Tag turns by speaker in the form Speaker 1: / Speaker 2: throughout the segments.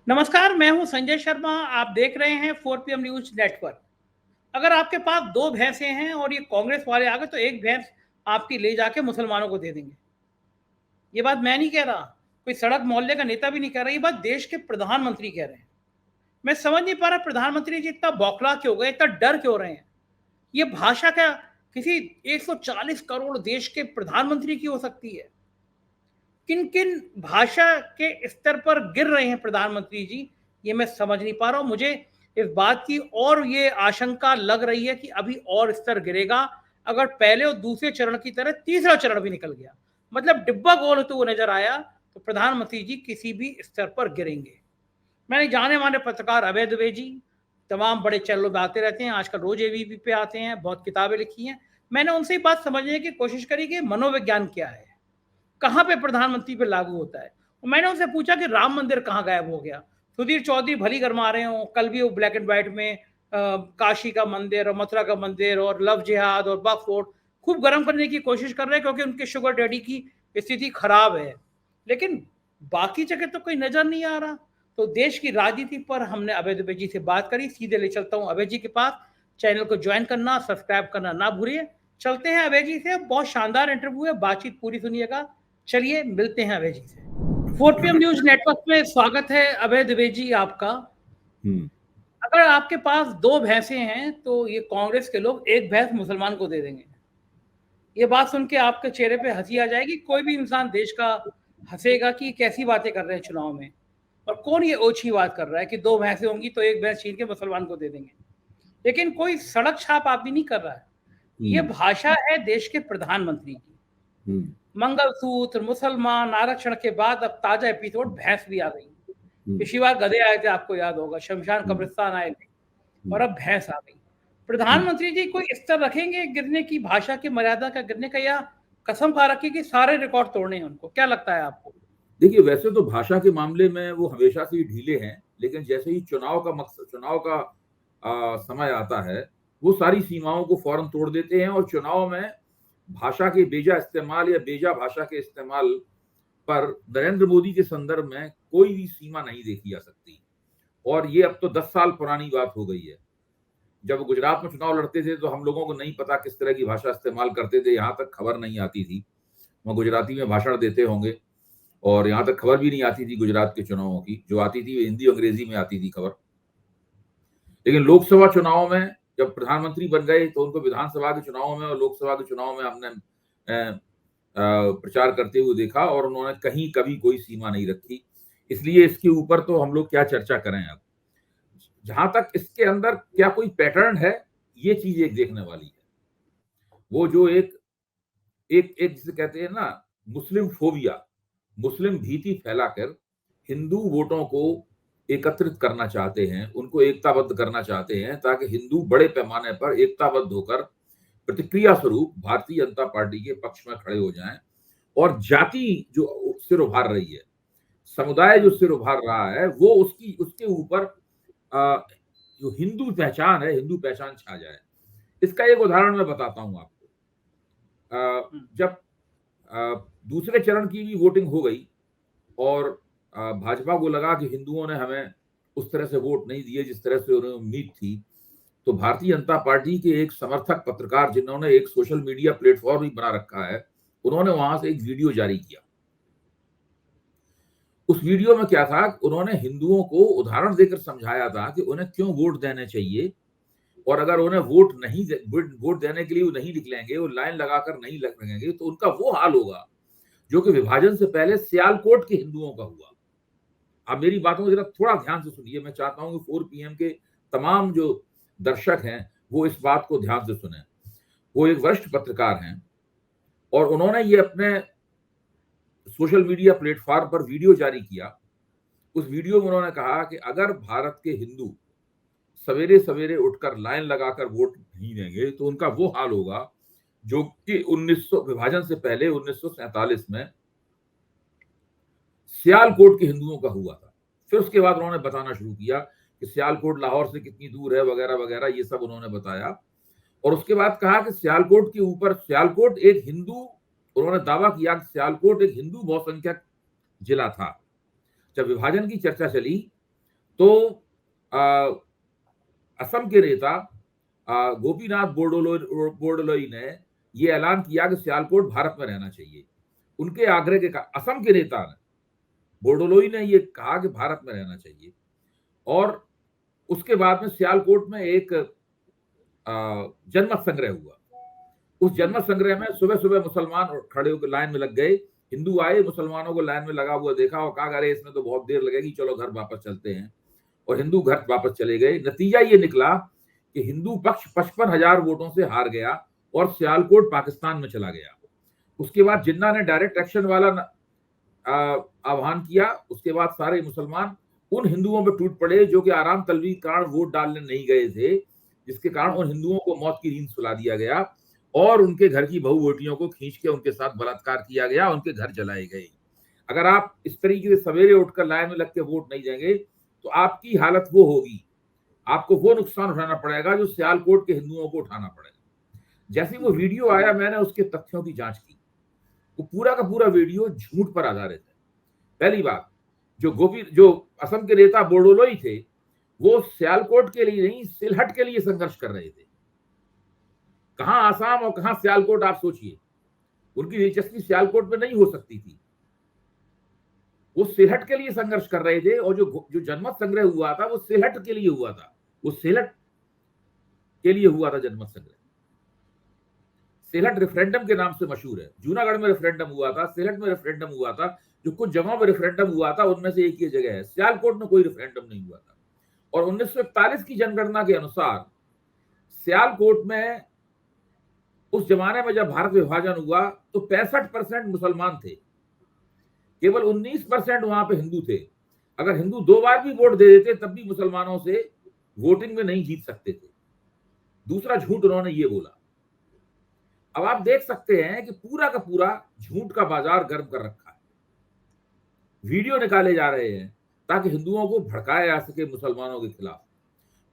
Speaker 1: नमस्कार, मैं हूं संजय शर्मा। आप देख रहे हैं 4 PM न्यूज नेटवर्क। अगर आपके पास दो भैंसें हैं और ये कांग्रेस वाले आ गए तो एक भैंस आपकी ले जाके मुसलमानों को दे देंगे। ये बात मैं नहीं कह रहा, कोई सड़क मोहल्ले का नेता भी नहीं कह रहा, ये बात देश के प्रधानमंत्री कह रहे हैं। मैं समझ नहीं पा रहा प्रधानमंत्री जी इतना बौखला क्यों गए, इतना डर क्यों रहे हैं। ये भाषा क्या किसी 140 करोड़ देश के प्रधानमंत्री की हो सकती है? किन किन भाषा के स्तर पर गिर रहे हैं प्रधानमंत्री जी, ये मैं समझ नहीं पा रहा हूं। मुझे इस बात की और ये आशंका लग रही है कि अभी और स्तर गिरेगा। अगर पहले और दूसरे चरण की तरह तीसरा चरण भी निकल गया, मतलब डिब्बा गोल होते हुए नजर आया, तो प्रधानमंत्री जी किसी भी स्तर पर गिरेंगे। मैंने जाने माने पत्रकार अभय दुबे जी तमाम बड़े चैनलों में आते रहते हैं, आजकल रोज एबीपी पे आते हैं, बहुत किताबें लिखी हैं। मैंने उनसे बात समझने की कोशिश करी कि मनोविज्ञान क्या है, कहाँ पे प्रधानमंत्री पे लागू होता है। मैंने उनसे पूछा कि राम मंदिर कहाँ गायब हो गया। सुधीर चौधरी भली गरमा रहे हो, कल भी वो ब्लैक एंड व्हाइट में काशी का मंदिर और मथुरा का मंदिर और लव जिहाद और बक्स फोर्ट खूब गर्म करने की कोशिश कर रहे हैं, क्योंकि उनके शुगर डैडी की स्थिति खराब है। लेकिन बाकी जगह तो कोई नजर नहीं आ रहा। तो देश की राजनीति पर हमने अभय दुबे जी से बात करी। सीधे ले चलता हूँ अभय जी के पास। चैनल को ज्वाइन करना, सब्सक्राइब करना ना भूलिए। चलते हैं अभय जी से, बहुत शानदार इंटरव्यू है, बातचीत पूरी सुनिएगा। चलिए मिलते हैं अभय जी से। 4 PM न्यूज नेटवर्क में स्वागत है अभय दुबे जी आपका। अगर आपके पास दो भैंसे हैं तो ये कांग्रेस के लोग एक भैंस मुसलमान को दे देंगे। ये बात सुन के आपके चेहरे पे हंसी आ जाएगी। कोई भी इंसान देश का हंसेगा कि कैसी बातें कर रहे हैं चुनाव में, और कौन ये ओछी बात कर रहा है कि दो भैंसें होंगी तो एक भैंस छीन के मुसलमान को दे देंगे। लेकिन कोई सड़क छाप आदमी नहीं कर रहा है। ये भाषा है देश के प्रधानमंत्री की। मंगलसूत्र, मुसलमान, आरक्षण के बाद अब ताजा एपिसोड भैंस भी आ गई। पिछली बार गधे आए थे, आपको याद होगा, शमशान कब्रिस्तान आए थे, और अब भैंस आ गई। प्रधानमंत्री जी कोई स्तर रखेंगे गिरने की, भाषा की मर्यादा का गिरने का, या कसम खा रखी कि सारे रिकॉर्ड तोड़ने हैं उनको? क्या लगता है आपको?
Speaker 2: देखिए, वैसे तो भाषा के मामले में वो हमेशा से ही ढीले हैं, लेकिन जैसे ही चुनाव का समय आता है, वो सारी सीमाओं को फौरन तोड़ देते हैं और चुनाव में भाषा के बेजा इस्तेमाल या बेजा भाषा के इस्तेमाल पर नरेंद्र मोदी के संदर्भ में कोई भी सीमा नहीं देखी जा सकती। और ये अब तो 10 साल पुरानी बात हो गई है। जब गुजरात में चुनाव लड़ते थे तो हम लोगों को नहीं पता किस तरह की भाषा इस्तेमाल करते थे, यहाँ तक खबर नहीं आती थी। वो गुजराती में भाषण देते होंगे और यहाँ तक खबर भी नहीं आती थी गुजरात के चुनावों की। जो आती थी वो हिंदी अंग्रेजी में आती थी खबर। लेकिन लोकसभा चुनाव में जब प्रधानमंत्री बन गए तो उनको विधानसभा के चुनाव में और लोकसभा के चुनाव में हमने प्रचार करते हुए देखा, और उन्होंने कहीं कभी कोई सीमा नहीं रखी। इसलिए इसके ऊपर तो हम लोग क्या चर्चा करें। अब जहां तक इसके अंदर क्या कोई पैटर्न है, ये चीज एक देखने वाली है। वो जो एक एक एक जिसे कहते हैं ना, मुस्लिम फोबिया, मुस्लिम भीति फैलाकर हिंदू वोटों को एकत्रित करना चाहते हैं, उनको एकताबद्ध करना चाहते हैं, ताकि हिंदू बड़े पैमाने पर एकताबद्ध होकर प्रतिक्रिया स्वरूप भारतीय जनता पार्टी के पक्ष में खड़े हो जाएं। और जाति जो सिर उभार रही है, समुदाय जो सिर उभार रहा है, वो उसके ऊपर जो हिंदू पहचान है, हिंदू पहचान छा जाए। इसका एक उदाहरण मैं बताता हूं आपको। जब दूसरे चरण की भी वोटिंग हो गई और भाजपा को लगा कि हिंदुओं ने हमें उस तरह से वोट नहीं दिए जिस तरह से उन्हें उम्मीद थी, तो भारतीय जनता पार्टी के एक समर्थक पत्रकार, जिन्होंने एक सोशल मीडिया प्लेटफॉर्म भी बना रखा है, उन्होंने वहां से एक वीडियो जारी किया। उस वीडियो में क्या था, उन्होंने हिंदुओं को उदाहरण देकर समझाया था कि उन्हें क्यों वोट देने चाहिए, और अगर उन्हें वोट देने के लिए वो नहीं निकलेंगे, वो लाइन लगाकर नहीं लगेंगे, तो उनका वो हाल होगा जो कि विभाजन से पहले सियालकोट के हिंदुओं का हुआ। आप मेरी बातों को जरा थोड़ा ध्यान से सुनिए। मैं चाहता हूं कि 4 PM के तमाम जो दर्शक हैं वो इस बात को ध्यान से सुने। वो एक वरिष्ठ पत्रकार हैं और उन्होंने ये अपने सोशल मीडिया प्लेटफॉर्म पर वीडियो जारी किया। उस वीडियो में उन्होंने कहा कि अगर भारत के हिंदू सवेरे सवेरे उठकर लाइन लगाकर वोट नहीं देंगे तो उनका वो हाल होगा जो कि 1900 विभाजन से पहले 1947 में सियालकोट के हिंदुओं का हुआ था। फिर उसके बाद उन्होंने बताना शुरू किया कि सियालकोट लाहौर से कितनी दूर है, वगैरह वगैरह, ये सब उन्होंने बताया। और उसके बाद कहा कि सियालकोट के ऊपर, सियालकोट एक हिंदू, उन्होंने दावा किया कि सियालकोट एक हिंदू बहुसंख्यक जिला था। जब विभाजन की चर्चा चली तो असम के नेता गोपीनाथ बोरदोलोई ने ये ऐलान किया कि सियालकोट भारत में रहना चाहिए। उनके आग्रह के असम के नेता ने, बोरदोलोई ने ये कहा कि भारत में रहना चाहिए। और उसके बाद में सियालकोट में एक जनमत संग्रह हुआ। उस जनमत संग्रह में सुबह सुबह मुसलमान खड़े होकर लाइन में लग गए। हिंदू आए, मुसलमानों को लाइन में लगा हुआ देखा और कहा अरे इसमें तो बहुत देर लगेगी, चलो घर वापस चलते हैं। और हिंदू घर वापस चले गए। नतीजा ये निकला कि हिंदू पक्ष 55,000 वोटों से हार गया और सियालकोट पाकिस्तान में चला गया। उसके बाद जिन्ना ने डायरेक्ट एक्शन वाला आह्वान किया। उसके बाद सारे मुसलमान उन हिंदुओं पर टूट पड़े जो कि आराम तलबी के कारण वोट डालने नहीं गए थे, जिसके कारण उन हिंदुओं को मौत की नींद सुला दिया गया और उनके घर की बहू बेटियों को खींच के उनके साथ बलात्कार किया गया, उनके घर जलाए गए। अगर आप इस तरीके से सवेरे उठकर लाइन में लग के वोट नहीं देंगे तो आपकी हालत वो होगी, आपको वो नुकसान उठाना पड़ेगा जो सियालकोट के हिंदुओं को उठाना पड़ेगा। जैसे वो वीडियो आया, मैंने उसके तथ्यों की जांच की। वो पूरा का पूरा वीडियो झूठ पर आधारित है। पहली बात, जो असम के नेता बोरदोलोई थे, वो सियालकोट के लिए नहीं, सिलहट के लिए संघर्ष कर रहे थे। कहां आसाम और कहां सियालकोट, आप सोचिए। उनकी दिलचस्पी सियालकोट में नहीं हो सकती थी, वो सिलहट के लिए संघर्ष कर रहे थे। और जो जनमत संग्रह हुआ था वो सिलहट के लिए हुआ था, वो सिलहट के लिए हुआ था जनमत संग्रह। सिलहट रेफरेंडम के नाम से मशहूर है। जूनागढ़ में रेफरेंडम हुआ था, सिलहट में रेफरेंडम हुआ था, जो कुछ जगहों में रेफरेंडम हुआ था उनमें से एक ही जगह है। सियालकोट में कोई रेफरेंडम नहीं हुआ था। और 1941 की जनगणना के अनुसार सियालकोट में उस जमाने में जब भारत विभाजन हुआ तो 65% मुसलमान थे, केवल 19% वहां पे हिंदू थे। अगर हिंदू 2 बार भी वोट दे देते तब भी मुसलमानों से वोटिंग में नहीं जीत सकते थे। दूसरा झूठ उन्होंने ये बोला। अब आप देख सकते हैं कि पूरा का पूरा झूठ का बाजार गर्म कर रखा है। वीडियो निकाले जा रहे हैं ताकि हिंदुओं को भड़काया जा सके मुसलमानों के खिलाफ।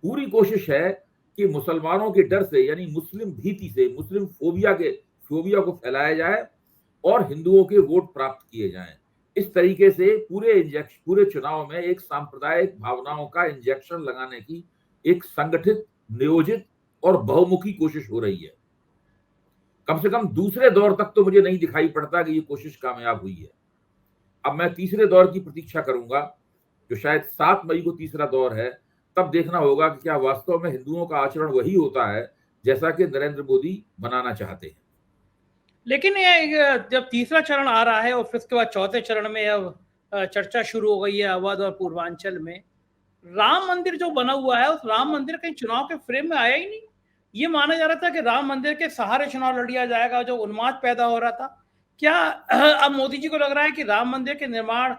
Speaker 2: पूरी कोशिश है कि मुसलमानों के डर से, यानी मुस्लिम भीति से, मुस्लिम फोबिया को फैलाया जाए और हिंदुओं के वोट प्राप्त किए जाएं। इस तरीके से पूरे चुनाव में एक सांप्रदायिक भावनाओं का इंजेक्शन लगाने की एक संगठित, नियोजित और बहुमुखी कोशिश हो रही है। कम से कम दूसरे दौर तक तो मुझे नहीं दिखाई पड़ता कि ये कोशिश कामयाब हुई है। अब मैं तीसरे दौर की प्रतीक्षा करूंगा, जो शायद 7 मई को तीसरा दौर है। तब देखना होगा कि क्या वास्तव में हिंदुओं का आचरण वही होता है जैसा कि नरेंद्र मोदी बनाना चाहते हैं।
Speaker 1: लेकिन ये जब तीसरा चरण आ रहा है और फिर उसके बाद चौथे चरण में अब चर्चा शुरू हो गई है अवध और पूर्वांचल में, राम मंदिर जो बना हुआ है, उस राम मंदिर कहीं चुनाव के फ्रेम में आया ही नहीं। ये माना जा रहा था कि राम मंदिर के सहारे चुनाव लड़िया जाएगा, जो उन्माद पैदा हो रहा था। क्या अब मोदी जी को लग रहा है कि राम मंदिर के निर्माण,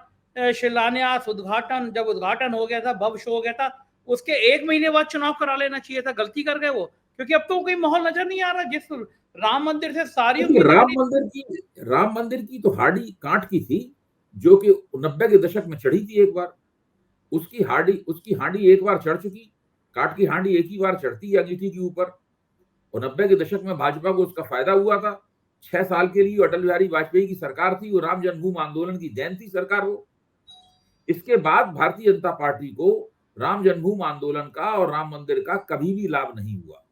Speaker 1: शिलान्यास, जब उद्घाटन हो गया था, भव्य शो हो गया था, उसके 1 महीने बाद चुनाव करा लेना चाहिए था? गलती कर गए वो, क्योंकि अब तो कोई माहौल नजर नहीं आ रहा। जिस राम मंदिर से सारी
Speaker 2: राम मंदिर की तो हाड़ी कांट की थी, जो कि 90 के दशक में चढ़ी थी एक बार। उसकी हांडी एक बार चढ़ चुकी। काट की हांडी एक ही बार चढ़ती है अंगीठी के ऊपर। और 90 के दशक में भाजपा को उसका फायदा हुआ था। 6 साल के लिए अटल बिहारी वाजपेयी की सरकार थी, वो राम जन्मभूमि आंदोलन की देन थी सरकार वो। इसके बाद भारतीय जनता पार्टी को राम जन्मभूमि आंदोलन का और राम मंदिर का कभी भी लाभ नहीं हुआ।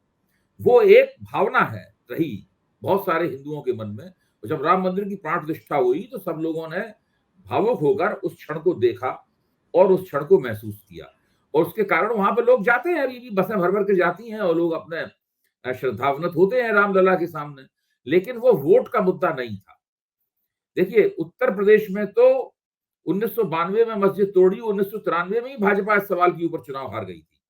Speaker 2: वो एक भावना है रही बहुत सारे हिंदुओं के मन में। जब राम मंदिर की प्राण प्रतिष्ठा हुई तो सब लोगों ने भावुक होकर उस क्षण को देखा और उस क्षण को महसूस किया। और उसके कारण वहां पर लोग जाते हैं, अभी भी बसें भर भर के जाती हैं और लोग अपने श्रद्धावनत होते हैं रामलला के सामने। लेकिन वो वोट का मुद्दा नहीं था। देखिए, उत्तर प्रदेश में तो 1992 में मस्जिद तोड़ी, 1993 में ही भाजपा इस सवाल के ऊपर चुनाव हार गई थी।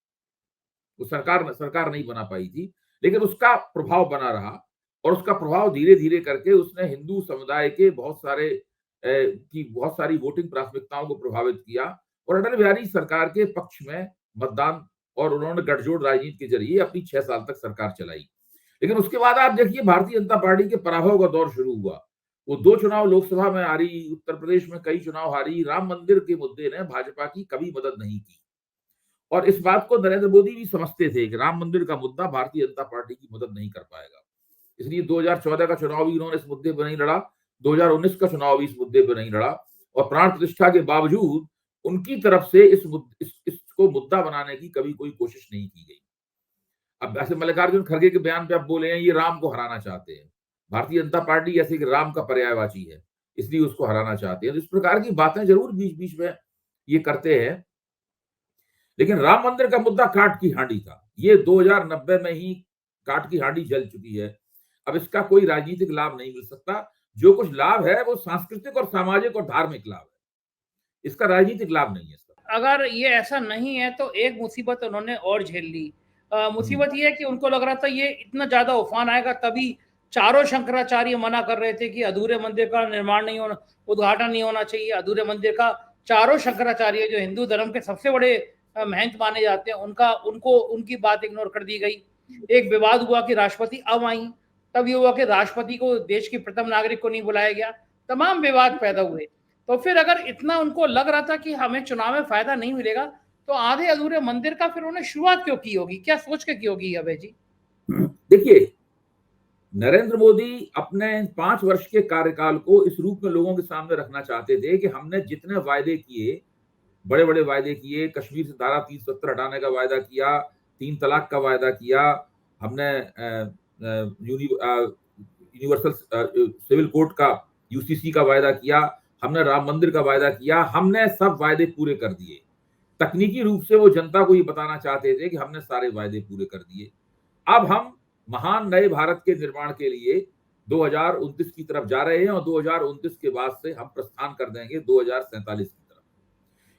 Speaker 2: वो सरकार नहीं बना पाई थी, लेकिन उसका प्रभाव बना रहा। और उसका प्रभाव धीरे धीरे करके उसने हिंदू समुदाय के बहुत सारी वोटिंग प्राथमिकताओं को प्रभावित किया और अटल बिहारी सरकार के पक्ष में मतदान, और उन्होंने गठजोड़ राजनीति के जरिए अपनी 6 साल तक सरकार चलाई। लेकिन उसके बाद आप देखिए, भारतीय जनता पार्टी के पराभव का दौर शुरू हुआ। वो 2 चुनाव लोकसभा में हारी, उत्तर प्रदेश में कई चुनाव हारी। राम मंदिर के मुद्दे ने भाजपा की कभी मदद नहीं की। और इस बात को नरेंद्र मोदी भी समझते थे कि राम मंदिर का मुद्दा भारतीय जनता पार्टी की मदद नहीं कर पाएगा। इसलिए 2014 का चुनाव भी उन्होंने इस मुद्दे पर नहीं लड़ा, 2019 का चुनाव भी इस मुद्दे पर नहीं लड़ा। और प्राण प्रतिष्ठा के बावजूद उनकी तरफ से इसको उसको मुद्दा बनाने की कभी कोई कोशिश नहीं की गई। अब ऐसे मल्लिकार्जुन खड़गे के बयान पे आप बोले हैं ये राम को हराना चाहते हैं, भारतीय जनता पार्टी ऐसे कि राम का पर्यायवाची है, इसलिए उसको हराना चाहते हैं। तो इस प्रकार की बातें जरूर बीच बीच में ये करते हैं, लेकिन राम मंदिर का मुद्दा काट की हांडी था। ये 2090 में ही काट की हांडी जल चुकी है। अब इसका कोई राजनीतिक लाभ नहीं मिल सकता। जो कुछ लाभ है वो सांस्कृतिक और सामाजिक और धार्मिक लाभ है, इसका राजनीतिक लाभ नहीं है इसका।
Speaker 1: अगर ये ऐसा नहीं है तो एक मुसीबत उन्होंने और झेल ली। मुसीबत ये है कि उनको लग रहा था ये इतना ज्यादा उफान आएगा, तभी चारों शंकराचार्य मना कर रहे थे कि अधूरे मंदिर का निर्माण नहीं होना, उद्घाटन नहीं होना चाहिए अधूरे मंदिर का। चारों शंकराचार्य जो हिंदू धर्म के सबसे बड़े महंत माने जाते हैं, उनकी बात इग्नोर कर दी गई। एक विवाद हुआ कि राष्ट्रपति अब आई, तब ये हुआ कि राष्ट्रपति को, देश की प्रथम नागरिक को नहीं बुलाया गया, तमाम विवाद पैदा हुए। तो फिर अगर इतना उनको लग रहा था कि हमें चुनाव में फायदा नहीं मिलेगा, तो आधे अधूरे मंदिर का फिर उन्होंने शुरुआत क्यों की होगी, क्या सोच के की होगी अभय जी?
Speaker 2: देखिए, नरेंद्र मोदी अपने 5 वर्ष के कार्यकाल को इस रूप में लोगों के सामने रखना चाहते थे कि हमने जितने वायदे किए, बड़े बड़े वायदे किए, कश्मीर से धारा 370 हटाने का वायदा किया, 3 तलाक का वायदा किया, हमने यूनिवर्सल सिविल कोड का, यूसीसी का वायदा किया, हमने राम मंदिर का वायदा किया, हमने सब वायदे पूरे कर दिए। तकनीकी रूप से वो जनता को ये बताना चाहते थे कि हमने सारे वायदे पूरे कर दिए। अब हम महान नए भारत के निर्माण के लिए 2029 की तरफ जा रहे हैं और 2029 के बाद से हम प्रस्थान कर देंगे 2047 की तरफ।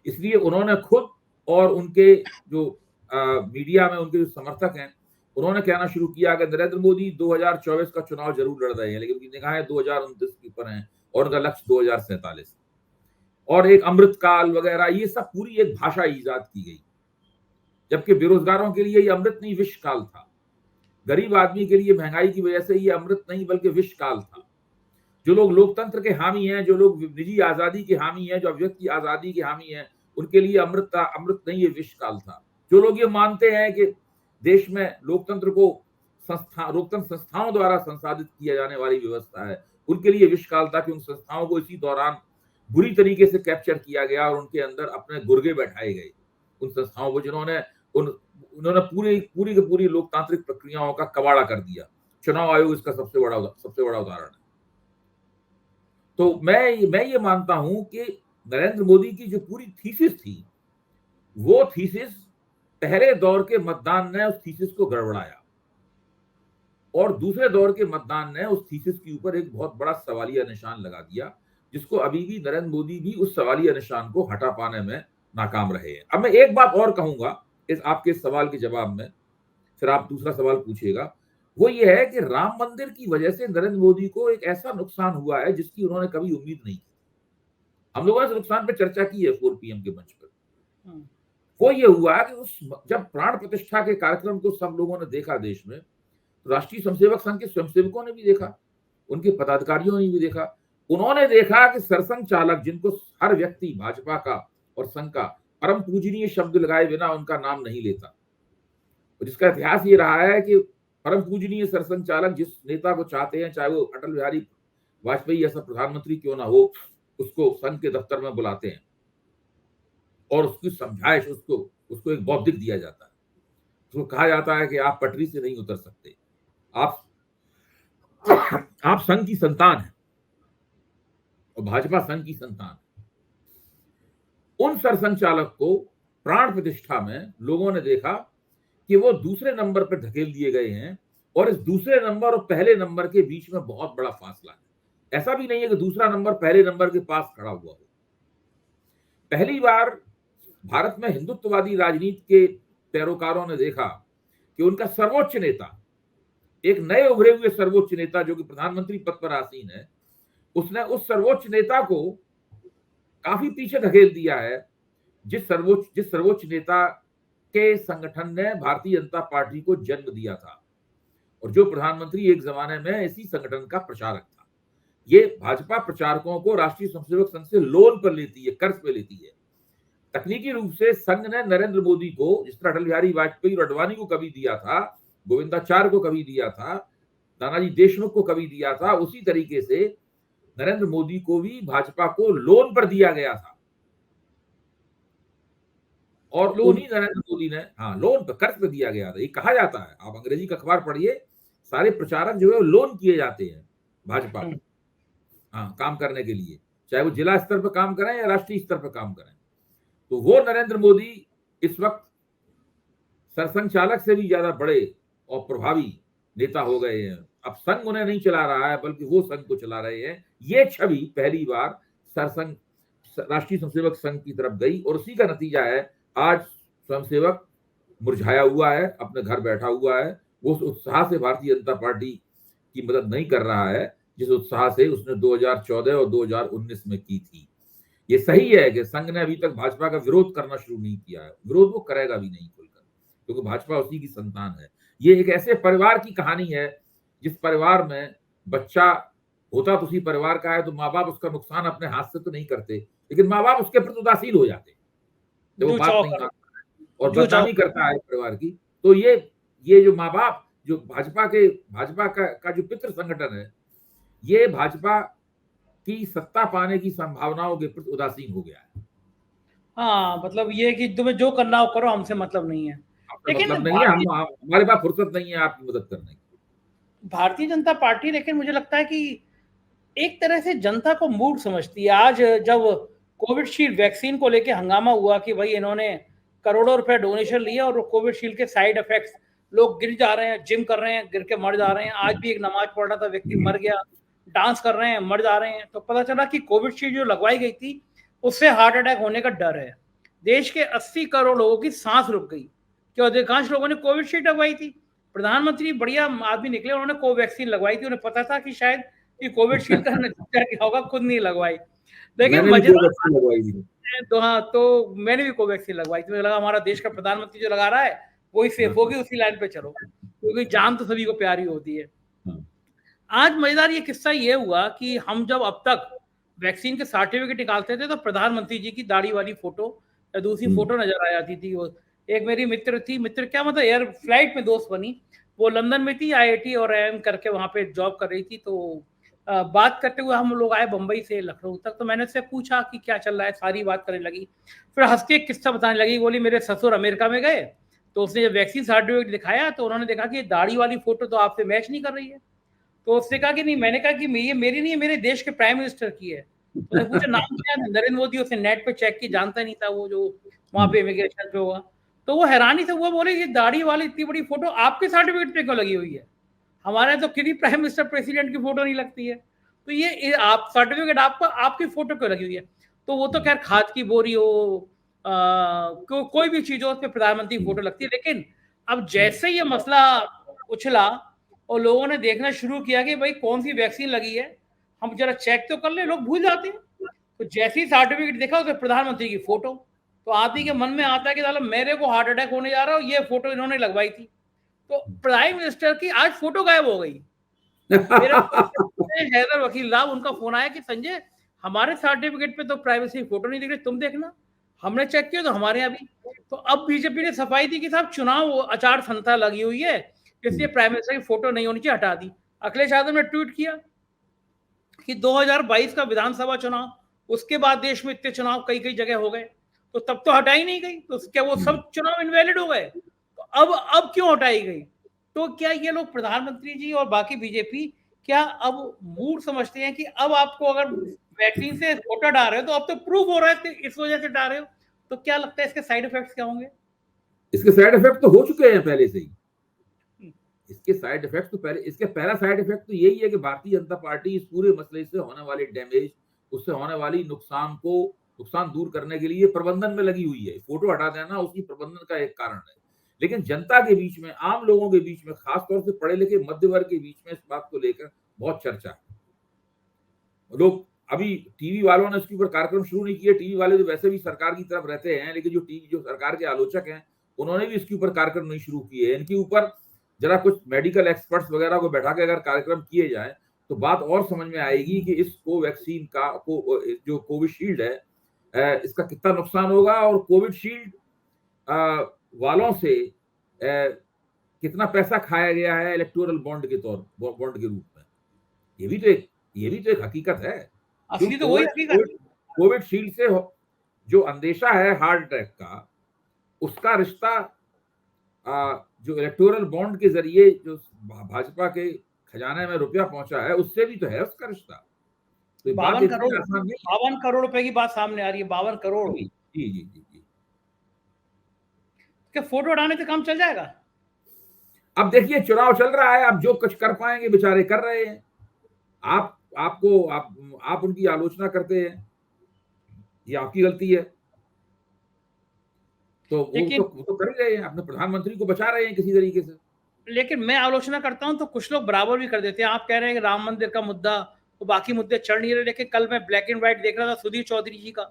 Speaker 2: इसलिए उन्होंने खुद और उनके जो मीडिया में उनके जो समर्थक हैं, उन्होंने कहना शुरू किया कि नरेंद्र मोदी 2024 का चुनाव जरूर लड़ रहे हैं, लेकिन उनकी निगाहें 2029 के ऊपर हैं और उनका लक्ष्य 2047 और एक अमृतकाल वगैरह, ये सब पूरी एक भाषा ईजाद की गई। जबकि बेरोजगारों के लिए ये अमृत नहीं विष काल था, गरीब आदमी के लिए महंगाई की वजह से ये अमृत नहीं बल्कि विष काल था। जो लोग लोकतंत्र के हामी हैं, जो लोग निजी आजादी के हामी हैं, जो अभिव्यक्ति की आजादी के हामी हैं, उनके लिए अमृत था, अमृत नहीं, ये विष काल था। जो लोग ये मानते हैं कि देश में लोकतंत्र को लोकतंत्र संस्थाओं द्वारा संसाधित किया जाने वाली व्यवस्था है, उनके लिए विष काल था कि उन संस्थाओं को इसी दौरान बुरी तरीके से कैप्चर किया गया और उनके अंदर अपने गुर्गे बैठाए गए। उन संस्थाओं को जिन्होंने उन्होंने पूरी की पूरी लोकतांत्रिक प्रक्रियाओं का कबाड़ा कर दिया। चुनाव आयोग इसका सबसे बड़ा उदाहरण है। तो मैं ये मानता हूं कि नरेंद्र मोदी की जो पूरी थीसिस थी, वो थीसिस पहले दौर के मतदान ने उस थीसिस को गड़बड़ाया और दूसरे दौर के मतदान ने उस थीसिस के ऊपर एक बहुत बड़ा सवालिया निशान लगा दिया, जिसको अभी भी नरेंद्र मोदी भी उस सवालिया निशान को हटा पाने में नाकाम रहे हैं। अब मैं एक बात और कहूंगा इस आपके सवाल के जवाब में, फिर आप दूसरा सवाल पूछिएगा। वो ये है कि राम मंदिर की वजह से नरेंद्र मोदी को एक ऐसा नुकसान हुआ है जिसकी उन्होंने कभी उम्मीद नहीं की। हम लोगों ने इस नुकसान पर चर्चा की है 4 PM के मंच पर। वो ये हुआ कि जब प्राण प्रतिष्ठा के कार्यक्रम को सब लोगों ने देखा देश में, तो राष्ट्रीय स्वयंसेवक संघ के स्वयंसेवकों ने भी देखा, उनके पदाधिकारियों ने भी देखा। उन्होंने देखा कि सरसंघ चालक, जिनको हर व्यक्ति भाजपा का और संघ का परम पूजनीय शब्द लगाए बिना उनका नाम नहीं लेता, जिसका इतिहास ये रहा है कि परम पूजनीय सरसंघ चालक जिस नेता को चाहते हैं, चाहे वो अटल बिहारी वाजपेयी ऐसा प्रधानमंत्री क्यों ना हो, उसको संघ के दफ्तर में बुलाते हैं और उसकी समझाइश उसको एक बौद्धिक दिया जाता है। उसको कहा जाता है कि आप पटरी से नहीं उतर सकते, आप संघ की संतान हैं और भाजपा संघ की संतान है। उन सरसंघ चालक को प्राण प्रतिष्ठा में लोगों ने देखा कि वो दूसरे नंबर पर धकेल दिए गए हैं और इस दूसरे नंबर और पहले नंबर के बीच में बहुत बड़ा फासला है। ऐसा भी नहीं है कि दूसरा नंबर पहले नंबर के पास खड़ा हुआ हो। पहली बार भारत में हिंदुत्ववादी राजनीति के पैरोकारों ने देखा कि उनका सर्वोच्च नेता, एक नए उभरे हुए सर्वोच्च नेता जो कि प्रधानमंत्री पद पर आसीन है, उसने उस सर्वोच्च नेता को काफी पीछे धकेल दिया है, जिस सर्वोच्च नेता के संगठन ने भारतीय जनता पार्टी को जन्म दिया था और जो प्रधानमंत्री एक जमाने में इसी संगठन का प्रचारक था। ये भाजपा प्रचारकों को राष्ट्रीय स्वयंसेवक संघ से लोन पर लेती है, कर्ज पे लेती है। तकनीकी रूप से संघ ने नरेंद्र मोदी को, जिस तरह अटल बिहारी वाजपेयी और अडवाणी को कभी दिया था, गोविंदाचार्य को कभी दिया था, नानाजी देशमुख को कभी दिया था, उसी तरीके से नरेंद्र मोदी को भी भाजपा को लोन पर दिया गया था। और
Speaker 1: लोन।
Speaker 2: उन्हीं नरेंद्र मोदी ने, हाँ, लोन पे, कर्ज पे दिया गया था। ये कहा जाता है, आप अंग्रेजी का अखबार पढ़िए, सारे प्रचारक जो है वो लोन किए जाते हैं भाजपा को, हाँ, काम करने के लिए, चाहे वो जिला स्तर पर काम करें या राष्ट्रीय स्तर पर काम करें। तो वो नरेंद्र मोदी इस वक्त सरसंघ चालक से भी ज्यादा बड़े और प्रभावी नेता हो गए हैं। अब संघ उन्हें नहीं चला रहा है, बल्कि वो संघ को चला रहे हैं। ये छवि पहली बार सरसंघ, राष्ट्रीय स्वयंसेवक संघ की तरफ गई, और उसी का नतीजा है आज स्वयंसेवक मुरझाया हुआ है, अपने घर बैठा हुआ है। वो उस उत्साह से भारतीय जनता पार्टी की मदद नहीं कर रहा है जिस उत्साह से उसने 2014 और 2019 में की थी। ये सही है कि संघ ने अभी तक भाजपा का विरोध करना शुरू नहीं किया है, विरोध वो करेगा भी नहीं खुलकर, क्योंकि भाजपा उसी की संतान है। ये एक ऐसे परिवार की कहानी है जिस परिवार में बच्चा होता तो उसी परिवार का है, तो माँ बाप उसका नुकसान अपने हाथ से तो नहीं करते, लेकिन माँ बाप उसके प्रति उदासीन हो जाते जब वो
Speaker 1: जो
Speaker 2: बात
Speaker 1: चाहो
Speaker 2: नहीं
Speaker 1: करो,
Speaker 2: मानता है और
Speaker 1: जो चाहो।
Speaker 2: बदनामी करता है परिवार की। तो ये जो माँ बाप, जो भाजपा का जो पितृ संगठन है, ये भाजपा की सत्ता पाने की संभावनाओं के प्रति उदासीन हो गया है।
Speaker 1: हाँ, मतलब ये कि तुम्हें जो करना हो करो, हमसे मतलब नहीं है।
Speaker 2: आपका
Speaker 1: लेकिन
Speaker 2: मतलब नहीं है, हमारे पास फुर्सत नहीं है आपकी मदद करने की।
Speaker 1: भारतीय जनता पार्टी, लेकिन मुझे लगता है कि एक तरह से जनता को मूर्ख समझती है। आज जब कोविडशील्ड वैक्सीन को लेके हंगामा हुआ कि भाई इन्होंने करोड़ों रुपए डोनेशन लिए और कोविडशील्ड के साइड इफेक्ट्स, लोग गिर जा रहे हैं, जिम कर रहे हैं, गिर के मर जा रहे हैं। आज भी एक नमाज पढ़ रहा था व्यक्ति, मर गया। डांस कर रहे हैं, मर जा रहे हैं। तो पता चला कि कोविडशील्ड जो लगवाई गई थी उससे हार्ट अटैक होने का डर है। देश के 80 करोड़ लोगों की सांस रुक गई, कि अधिकांश लोगों ने कोविडशील्ड लगवाई थी। प्रधानमंत्री बढ़िया आदमी निकले, उन्होंने कोवैक्सीन लगवाई थी। उन्हें पता था कि शायद कि कोविडशील्ड का नतीजा क्या होगा, खुद नहीं लगवाई। लेकिन
Speaker 2: मैंने भी
Speaker 1: मजेदार
Speaker 2: कोवैक्सीन लगवाई थी।
Speaker 1: तो हाँ, तो मैंने भी कोवैक्सीन लगवाई थी। मुझे लगा हमारा देश का प्रधानमंत्री जो लगा रहा है वही सेफ होगी, उसी लाइन पे चलो, क्योंकि जान तो सभी को प्यारी होती है। आज मजेदार ये किस्सा ये हुआ कि हम जब अब तक वैक्सीन के सर्टिफिकेट निकालते थे तो प्रधानमंत्री जी की दाढ़ी वाली फोटो या दूसरी फोटो नजर आ जाती थी। वो एक मेरी मित्र थी, मित्र क्या मतलब एयर फ्लाइट में दोस्त बनी, वो लंदन में थी, IIT और IIM करके वहां पे जॉब कर रही थी। तो बात करते हुए हम लोग आए बंबई से लखनऊ तक, तो मैंने उससे पूछा कि क्या चल रहा है, सारी बात करने लगी। फिर हंस के एक किस्सा बताने लगी, बोली मेरे ससुर अमेरिका में गए, तो उसने जब वैक्सीन सर्टिफिकेट दिखाया तो उन्होंने देखा कि दाढ़ी वाली फोटो तो आपसे मैच नहीं कर रही है। तो उसने कहा कि नहीं, मैंने कहा कि ये मेरी नहीं है, मेरे देश के प्राइम मिनिस्टर की है। तो उसने पूछा नाम क्या है, नरेंद्र मोदी। उसने नेट पे चेक की, जानता नहीं था वो जो वहां पे इमिग्रेशन पे हुआ। तो वो हैरानी से वो बोले, ये दाढ़ी वाली इतनी बड़ी फोटो आपके सर्टिफिकेट पे क्यों लगी हुई है, हमारे तो किसी प्राइम मिनिस्टर प्रेसिडेंट की फोटो नहीं लगती है, तो ये आप सर्टिफिकेट आपका आपकी फोटो क्यों लगी हुई है। तो वो तो खैर खाद की बोरी हो, कोई भी चीज हो, उस पर प्रधानमंत्री की फोटो लगती है। लेकिन अब जैसे ये मसला उछला और लोगों ने देखना शुरू किया कि भाई कौन सी वैक्सीन लगी है, हम जरा चेक तो कर ले, लोग भूल जाते हैं। तो जैसे ही सर्टिफिकेट देखा उसमें प्रधानमंत्री की फोटो, तो आदमी के मन में आता है कि साला मेरे को हार्ट अटैक होने जा रहा है, ये फोटो इन्होंने लगवाई थी। तो प्राइम मिनिस्टर की आज फोटो गायब हो गई। मेरे हैदर वकील साहब, उनका फोन आया कि संजय हमारे सर्टिफिकेट पे तो प्राइवेसी फोटो नहीं दिख रही, तुम देखना। हमने चेक किया तो हमारे यहाँ भी। तो अब बीजेपी ने सफाई दी कि साहब चुनाव आचार संहिता लगी हुई है, इसलिए प्राइम मिनिस्टर की फोटो नहीं होनी चाहिए, हटा दी। अखिलेश यादव ने ट्वीट किया कि 2022 का विधानसभा चुनाव, उसके बाद देश में इतने चुनाव कई कई जगह हो गए, तो तब तो हटाई नहीं गई, तो क्या वो सब चुनाव इनवैलिड हो गए, तो अब क्यों हटाई गई। तो क्या ये लोग प्रधानमंत्री जी और बाकी बीजेपी क्या अब मूड समझते हैं कि अब आपको अगर वैक्सीन से वोट डाल रहे हो तो अब तो प्रूव हो रहा है, इस वजह से डाल रहे हो। तो क्या लगता है इसके साइड इफेक्ट्स क्या होंगे।
Speaker 2: इसके साइड इफेक्ट तो हो चुके हैं पहले से ही। इसके साइड इफेक्ट तो इसके पहला साइड इफेक्ट तो यही है कि भारतीय जनता पार्टी इस पूरे मसले से होने वाले डैमेज, उससे होने वाली नुकसान दूर करने के लिए प्रबंधन में लगी हुई है। फोटो हटा देना उसी प्रबंधन का एक कारण है। लेकिन जनता के बीच में, आम लोगों के बीच में, खासतौर से पढ़े लिखे मध्य वर्ग के बीच में इस बात को लेकर बहुत चर्चा है। लोग अभी टीवी वालों ने इसके ऊपर कार्यक्रम शुरू नहीं किए। टीवी वाले तो वैसे भी सरकार की तरफ रहते हैं, लेकिन जो सरकार के आलोचक हैं उन्होंने भी इसके ऊपर कार्यक्रम नहीं शुरू किए। इनके ऊपर जरा कुछ मेडिकल एक्सपर्ट्स वगैरह को बैठा के अगर कार्यक्रम किए जाए तो बात और समझ में आएगी कि इस कोवैक्सीन का जो कोविशील्ड है इसका कितना नुकसान होगा, और कोविशील्ड वालों से कितना पैसा खाया गया है इलेक्टोरल बॉन्ड के रूप में। ये भी तो एक हकीकत है।
Speaker 1: असली तो वही हकीकत है।
Speaker 2: कोविशील्ड से जो अंदेशा है हार्ट अटैक का, उसका रिश्ता जो इलेक्टोरल बॉन्ड के जरिए जो भाजपा के खजाने में रुपया पहुंचा है उससे भी तो है उसका रिश्ता। तो ये बात
Speaker 1: 52
Speaker 2: इतनी
Speaker 1: करोड़,
Speaker 2: आसान नहीं।
Speaker 1: 52 करोड़ रुपए की बात सामने आ रही है, 52 करोड़।
Speaker 2: जी जी जी जी जी।
Speaker 1: क्या फोटो उठाने से काम चल जाएगा?
Speaker 2: अब देखिए चुनाव चल रहा है, अब जो कुछ कर पाएंगे बेचारे कर रहे हैं। आप उनकी आलोचना करते हैं, ये आपकी गलती है। तो
Speaker 1: लेकिन
Speaker 2: वो तो कर ही रहे हैं, अपने प्रधानमंत्री को बचा रहे हैं किसी तरीके से।
Speaker 1: लेकिन मैं आलोचना करता हूं तो कुछ लोग बराबर भी कर देते हैं। आप कह रहे हैं कि राम मंदिर का मुद्दा, वो बाकी मुद्दे चढ़ नहीं रहे, लेकिन कल मैं ब्लैक एंड व्हाइट देख रहा था सुधीर चौधरी जी का,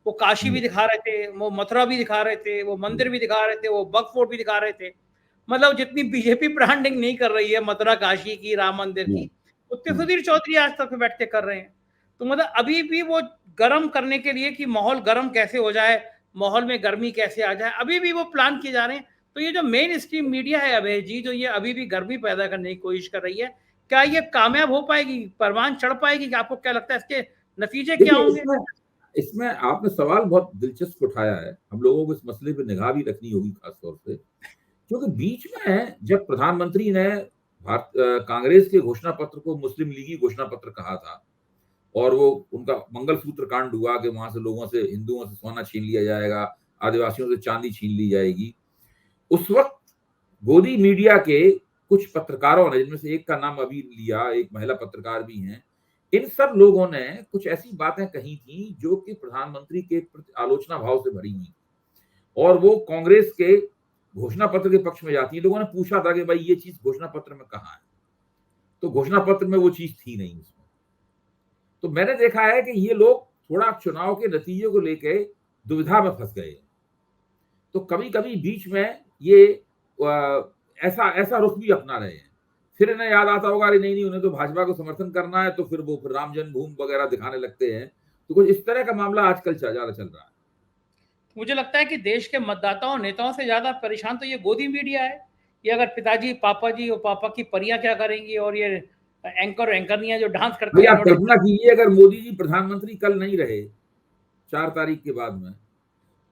Speaker 1: वो काशी भी दिखा रहे थे, वो मथुरा भी दिखा रहे थे, वो मंदिर भी दिखा रहे थे, वो बग फोर्ट भी दिखा रहे थे। मतलब जितनी बीजेपी ब्रांडिंग नहीं कर रही है मथुरा काशी की, राम मंदिर की, उतने सुधीर चौधरी आज तक बैठ के कर रहे हैं। तो मतलब अभी भी वो गर्म करने के लिए कि माहौल गर्म कैसे हो जाए, माहौल में गर्मी कैसे आ जाए, अभी भी वो प्लान किए जा रहे हैं। तो ये जो मेन स्ट्रीम मीडिया है अभय जी, जो ये अभी भी गर्मी पैदा करने की कोशिश कर रही है, क्या ये कामयाब हो पाएगी, परवान चढ़ पाएगी? कि आपको क्या लगता है इसके नतीजे क्या
Speaker 2: देखिए
Speaker 1: होंगे?
Speaker 2: इसमें आपने सवाल बहुत दिलचस्प उठाया है। हम लोगों को इस मसले पे निगाह भी रखनी होगी खासतौर से, क्योंकि बीच में जब प्रधानमंत्री ने कांग्रेस के घोषणा पत्र को मुस्लिम लीगी घोषणा पत्र कहा था, और वो उनका मंगलसूत्र कांड हुआ कि वहां से लोगों से, हिंदुओं से सोना छीन लिया जाएगा, आदिवासियों से चांदी छीन ली जाएगी, उस वक्त गोदी मीडिया के कुछ पत्रकारों ने, जिनमें से एक का नाम अभी लिया, एक महिला पत्रकार भी हैं, इन सब लोगों ने कुछ ऐसी बातें कही थी जो कि प्रधानमंत्री के प्रति आलोचना भाव से भरी हुई, और वो कांग्रेस के घोषणा पत्र के पक्ष में जाती है। लोगों ने पूछा था कि भाई ये चीज घोषणा पत्र में कहाँ है, तो घोषणा पत्र में वो चीज थी नहीं उसमें। तो मैंने देखा है कि ये लोग थोड़ा चुनाव के नतीजे को लेके दुविधा में फंस गए। तो कभी कभी बीच में ये ऐसा ऐसा रुख भी अपना रहे हैं। फिर इन्हें याद आता होगा अरे नहीं नहीं, उन्हें तो भाजपा को समर्थन करना है, तो फिर वो फिर राम जन्मभूमि वगैरह दिखाने लगते हैं। तो कुछ इस तरह का मामला आजकल ज्यादा चल रहा है।
Speaker 1: मुझे लगता है कि देश के मतदाताओं नेताओं से ज्यादा परेशान तो ये गोदी मीडिया है। ये अगर पिताजी पापा जी और पापा की परियां क्या करेंगी, और ये एंकर और एंकरनियां जो डांस करती
Speaker 2: भाई
Speaker 1: हैं
Speaker 2: आप कल्पना कीजिए अगर मोदी जी प्रधानमंत्री कल नहीं रहे 4 तारीख के बाद में,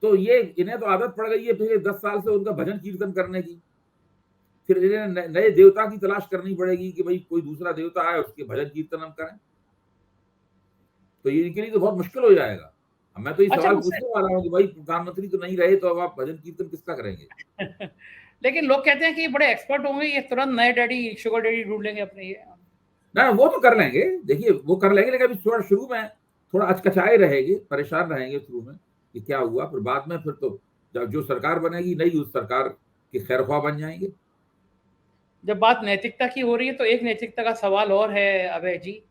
Speaker 2: तो ये इन्हें तो आदत पड़ गई है पिछले 10 साल से उनका भजन कीर्तन करने की। फिर इन्हें नए देवता की तलाश करनी पड़ेगी कि भाई कोई दूसरा देवता है उसके भजन कीर्तन हम करें। तो ये इनके लिए तो बहुत मुश्किल हो जाएगा। अब मैं तो ये
Speaker 1: अच्छा
Speaker 2: सवाल
Speaker 1: मुझसे
Speaker 2: पूछने वाला हूँ कि भाई प्रधानमंत्री तो नहीं रहे, तो अब आप भजन कीर्तन किसका करेंगे?
Speaker 1: लेकिन लोग कहते हैं कि ये बड़े एक्सपर्ट होंगे, ये तुरंत नए डैडी, शुगर डैडी ढूंढ लेंगे अपने ये।
Speaker 2: ना वो तो कर लेंगे, देखिए वो कर लेंगे, लेकिन अभी थोड़ा शुरू में थोड़ा अचकचाए रहेंगे, परेशान रहेंगे शुरू में कि क्या हुआ। फिर बाद में फिर तो जब जो सरकार बनेगी नई, उस सरकार के खैरख्वाह बन जाएंगे।
Speaker 1: जब बात नैतिकता की हो रही है तो एक नैतिकता का सवाल और है अभय जी।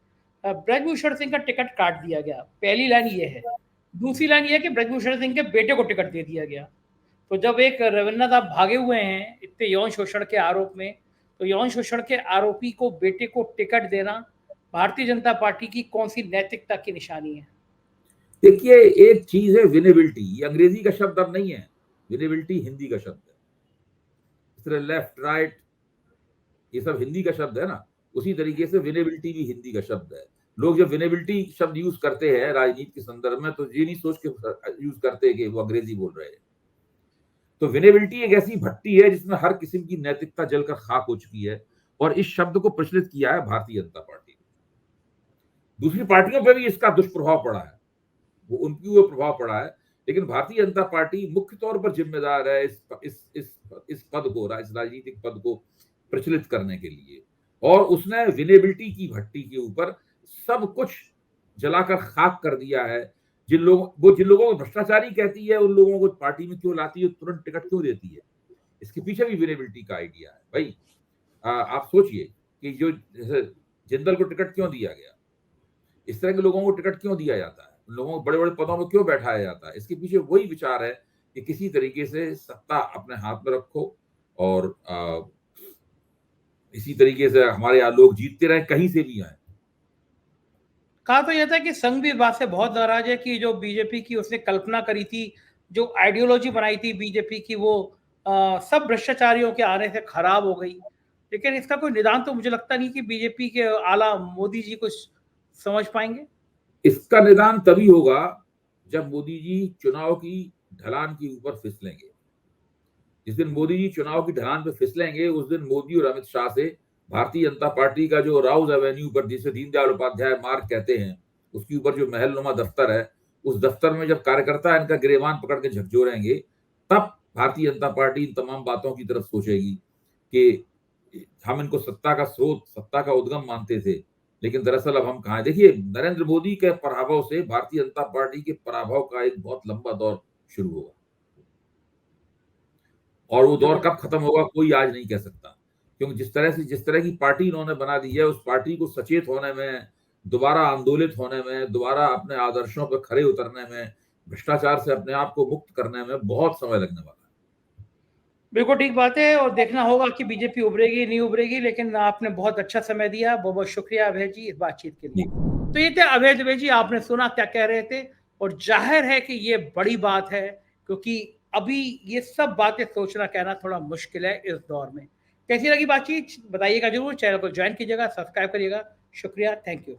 Speaker 1: ब्रजभूषण सिंह का टिकट काट दिया गया, पहली लाइन ये है। दूसरी लाइन ये है कि ब्रजभूषण सिंह के बेटे को टिकट दे दिया गया। तो जब एक रविन्द्रनाथ आप भागे हुए हैं इतने यौन शोषण के आरोप में, तो यौन शोषण के आरोपी को बेटे को टिकट देना भारतीय जनता पार्टी की कौन सी नैतिकता की निशानी है?
Speaker 2: देखिए एक चीज है विनेबिलिटी, ये अंग्रेजी का शब्द अब नहीं है, विनेबिलिटी हिंदी का शब्द है। इस तरह लेफ्ट राइट ये सब हिंदी का शब्द है ना, उसी तरीके से विनेबिलिटी भी हिंदी का शब्द है। लोग जब विनेबिलिटी शब्द यूज करते हैं राजनीति के संदर्भ में, तो ये नहीं सोच के यूज करते कि वो अंग्रेजी बोल रहे हैं। तो विनेबिलिटी एक ऐसी भट्टी है जिसमें हर किस्म की नैतिकता जलकर खाक हो चुकी है, और इस शब्द को प्रचलित किया है भारतीय जनता पार्टी। दूसरी पार्टियों पर भी इसका दुष्प्रभाव पड़ा है, वो उनकी वो प्रभाव पड़ा है, लेकिन भारतीय जनता पार्टी मुख्य तौर पर जिम्मेदार है इस पद को, इस राजनीतिक पद को प्रचलित करने के लिए। और उसने विनेबिलिटी की भट्टी के ऊपर सब कुछ जलाकर खाक कर दिया है। जिन लोगों को भ्रष्टाचारी कहती है, उन लोगों को पार्टी में क्यों लाती है, तुरंत टिकट क्यों देती है, इसके पीछे भी विनेबिलिटी का आइडिया है। भाई आप सोचिए कि जो जिंदल को टिकट क्यों दिया गया, इस तरह के लोगों को टिकट क्यों दिया जाता है, उन लोगों को बड़े बड़े पदों में क्यों बैठाया जाता है, इसके पीछे वही विचार है कि किसी तरीके से सत्ता अपने हाथ में रखो, और इसी तरीके से हमारे यहाँ लोग जीतते रहे कहीं से भी आए।
Speaker 1: कहा तो यह था कि संघ भी इस बात से बहुत नाराज है कि जो बीजेपी की उसने कल्पना करी थी, जो आइडियोलॉजी बनाई थी बीजेपी की, वो सब भ्रष्टाचारियों के आने से खराब हो गई। लेकिन इसका कोई निदान तो मुझे लगता नहीं कि बीजेपी के आला मोदी जी कुछ समझ पाएंगे।
Speaker 2: इसका निदान तभी होगा जब मोदी जी चुनाव की ढलान के ऊपर फिसलेंगे। जिस दिन मोदी जी चुनाव की ढलान पे फिसलेंगे उस दिन मोदी और अमित शाह से भारतीय जनता पार्टी का जो राउज एवेन्यू पर, जिसे दीनदयाल उपाध्याय मार्ग कहते हैं, उसके ऊपर जो महलनुमा दफ्तर है, उस दफ्तर में जब कार्यकर्ता इनका गिरेबान पकड़ के झकझोरेंगे, तब भारतीय जनता पार्टी इन तमाम बातों की तरफ सोचेगी कि हम इनको सत्ता का स्रोत, सत्ता का उद्गम मानते थे, लेकिन दरअसल अब हम कहाँ हैं। देखिए, नरेंद्र मोदी के पराभव से भारतीय जनता पार्टी के पराभव का एक बहुत लंबा दौर शुरू होगा, और वो दौर कब खत्म होगा कोई आज नहीं कह सकता, क्योंकि जिस तरह की पार्टी इन्होंने बना दी है, उस पार्टी को सचेत होने में, दोबारा आंदोलित होने में, दोबारा अपने आदर्शों पर खरे उतरने में, भ्रष्टाचार से अपने आप को मुक्त करने में बहुत समय लगने वाला है।
Speaker 1: बिल्कुल ठीक बात है, और देखना होगा कि बीजेपी उभरेगी नहीं उभरेगी, लेकिन आपने बहुत अच्छा समय दिया। बहुत बहुत शुक्रिया अभय जी इस बातचीत के लिए। तो ये थे अभय दुबे जी, आपने सुना क्या कह रहे थे, और जाहिर है कि ये बड़ी बात है, क्योंकि अभी ये सब बातें सोचना कहना थोड़ा मुश्किल है इस दौर में। कैसी लगी बातचीत बताइएगा जरूर, चैनल को ज्वाइन कीजिएगा, सब्सक्राइब करिएगा। शुक्रिया, थैंक यू।